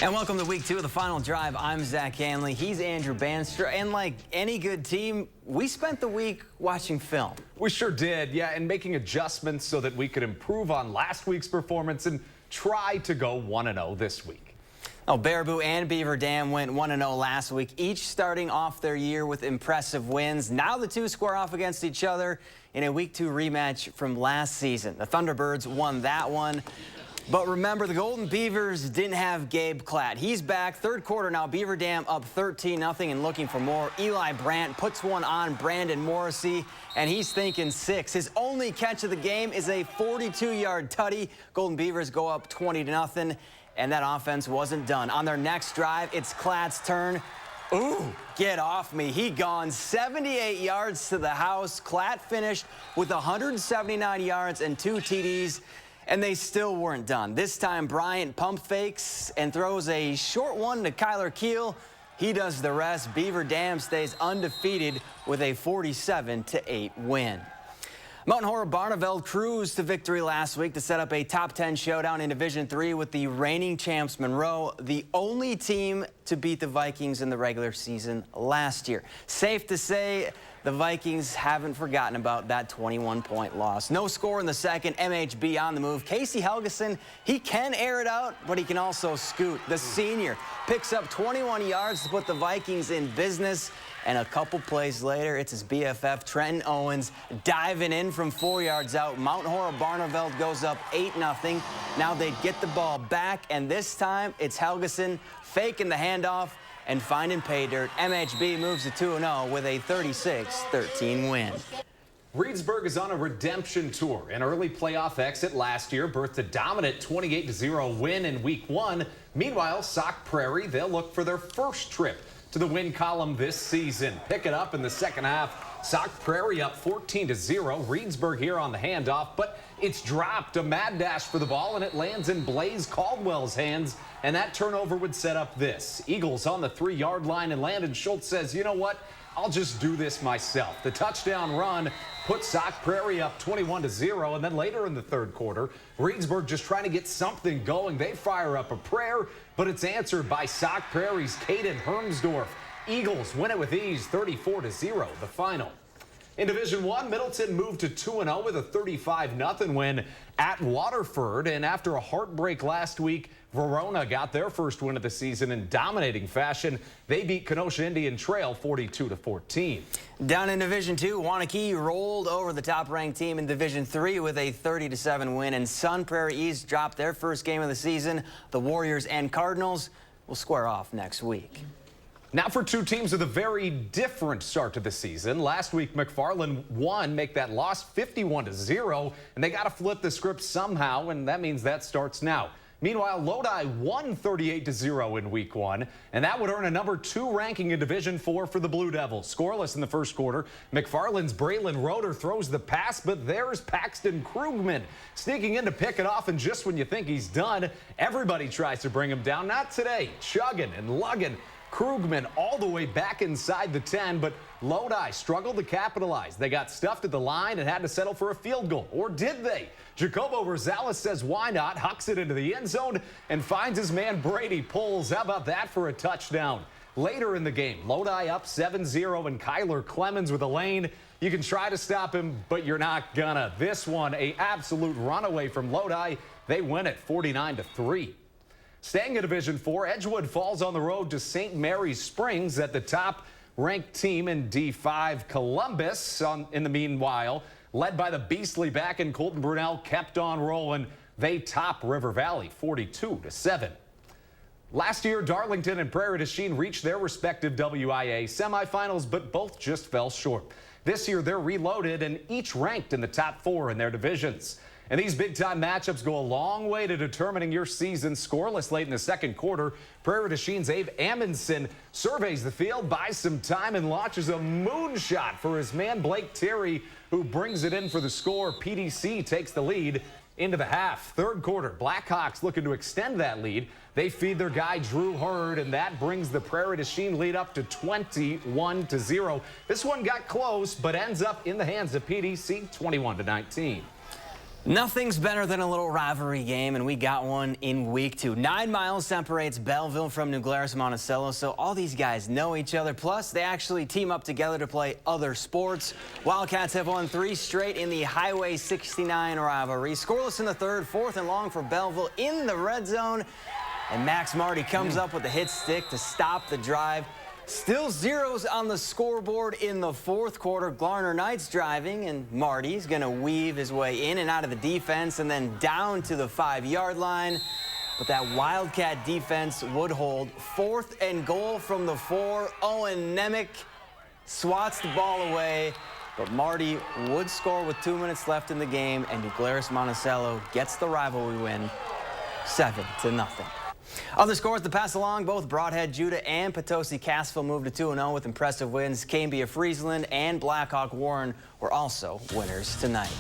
And welcome to week 2 of the Final Drive. I'm Zach Hanley. He's Andrew Bannister. And like any good team, we spent the week watching film. We sure did, yeah, and making adjustments so that we could improve on last week's performance and try to go 1-0 this week. Oh, Baraboo and Beaver Dam went 1-0 last week, each starting off their year with impressive wins. Now the two square off against each other in a week 2 rematch from last season. The Thunderbirds won that one. But remember, the Golden Beavers didn't have Gabe Klatt. He's back. Third quarter now, Beaver Dam up 13-0 and looking for more. Eli Brandt puts one on Brandon Morrissey, and he's thinking 6. His only catch of the game is a 42-yard tutty. Golden Beavers go up 20-0, and that offense wasn't done. On their next drive, it's Klatt's turn. Ooh, get off me. He gone 78 yards to the house. Klatt finished with 179 yards and 2 TDs. And they still weren't done. This time, Bryant pump fakes and throws a short one to Kyler Keel. He does the rest. Beaver Dam stays undefeated with a 47-8 win. Mountain HOREB-BARNEVELD cruised to victory last week to set up a top 10 showdown in Division 3 with the reigning champs MONROE, the only team to beat the Vikings in the regular season last year. Safe to say, the Vikings haven't forgotten about that 21-point loss. No score in the second. MHB on the move. Casey Helgeson, he can air it out, but he can also scoot. The senior picks up 21 yards to put the Vikings in business. And a couple plays later, it's his BFF, Trenton Owens, diving in from 4 yards out. Mount HOREB-BARNEVELD goes up 8-0. Now they get the ball back, and this time it's Helgeson faking the handoff and finding pay dirt. MHB moves to 2-0 with a 36-13 win. Reedsburg is on a redemption tour. An early playoff exit last year birthed a dominant 28-0 win in week 1. Meanwhile, Sauk Prairie, they'll look for their first trip to the win column this season. Pick it up in the second half. Sauk Prairie up 14-0. Reedsburg here on the handoff, but it's dropped. A mad dash for the ball, and it lands in Blaze Caldwell's hands, and that turnover would set up this. Eagles on the 3-yard line, and Landon Schultz says, you know what? I'll just do this myself. The touchdown run put Sauk Prairie up 21-0, and then later in the third quarter, Reedsburg just trying to get something going. They fire up a prayer, but it's answered by Sauk Prairie's Caden Hermsdorf. Eagles win it with ease, 34-0, the final. In Division 1, Middleton moved to 2-0 with a 35-0 win at Waterford. And after a heartbreak last week, Verona got their first win of the season in dominating fashion. They beat Kenosha Indian Trail 42-14. Down in Division 2, Waunakee rolled over the top-ranked team in Division 3 with a 30-7 win. And Sun Prairie East dropped their first game of the season. The Warriors and Cardinals will square off next week. Now for two teams with a very different start to the season. Last week, McFarland won, make that loss 51-0, and they got to flip the script somehow, and that means that starts now. Meanwhile, Lodi won 38-0 in week 1, and that would earn a number 2 ranking in Division 4 for the Blue Devils. Scoreless in the first quarter. McFarland's Braylon Roeder throws the pass, but there's Paxton Krugman sneaking in to pick it off, and just when you think he's done, everybody tries to bring him down. Not today. Chugging and lugging. Krugman all the way back inside the 10, but Lodi struggled to capitalize. They got stuffed at the line and had to settle for a field goal. Or did they? Jacobo Rosales says why not, hucks it into the end zone and finds his man Brady Pulls. How about that for a touchdown? Later in the game, Lodi up 7-0 and Kyler Clemens with a lane. You can try to stop him, but you're not gonna. This one, a absolute runaway from Lodi. They win it 49-3. Staying in Division 4, Edgewood falls on the road to St. Mary's Springs at the top-ranked team in D5. Columbus, in the meanwhile, led by the beastly back and Colton Brunell, kept on rolling. They top River Valley 42-7. Last year, Darlington and Prairie to CHIEN reached their respective WIA semifinals, but both just fell short. This year, they're reloaded and each ranked in the top 4 in their divisions. And these big-time matchups go a long way to determining your season. Scoreless late in the second quarter, Prairie to CHIEN's Abe Amundsen surveys the field, buys some time, and launches a moonshot for his man Blake Terry, who brings it in for the score. PDC takes the lead into the half. Third quarter, Blackhawks looking to extend that lead. They feed their guy Drew HORED, and that brings the Prairie to CHIEN lead up to 21-0. This one got close, but ends up in the hands of PDC 21-19. Nothing's better than a little rivalry game, and we got one in week 2. 9 miles separates Belleville from New Glarus-Monticello, so all these guys know each other. Plus, they actually team up together to play other sports. Wildcats have won 3 straight in the Highway 69 rivalry. Scoreless in the third, 4th and long for Belleville in the red zone. And Max Marty comes up with the hit stick to stop the drive. Still zeros on the scoreboard in the 4th quarter. Glarner Knights driving, and Marty's going to weave his way in and out of the defense and then down to the 5-yard line. But that Wildcat defense would hold. 4th and goal from the 4. Owen Nemec swats the ball away, but Marty would score with 2 minutes left in the game, and New Glarus-Monticello gets the rivalry win 7-0. Other scores to pass along, both Broadhead Judah and Potosi-Cassville moved to 2-0 with impressive wins. Cambia Friesland and Blackhawk Warren were also winners tonight.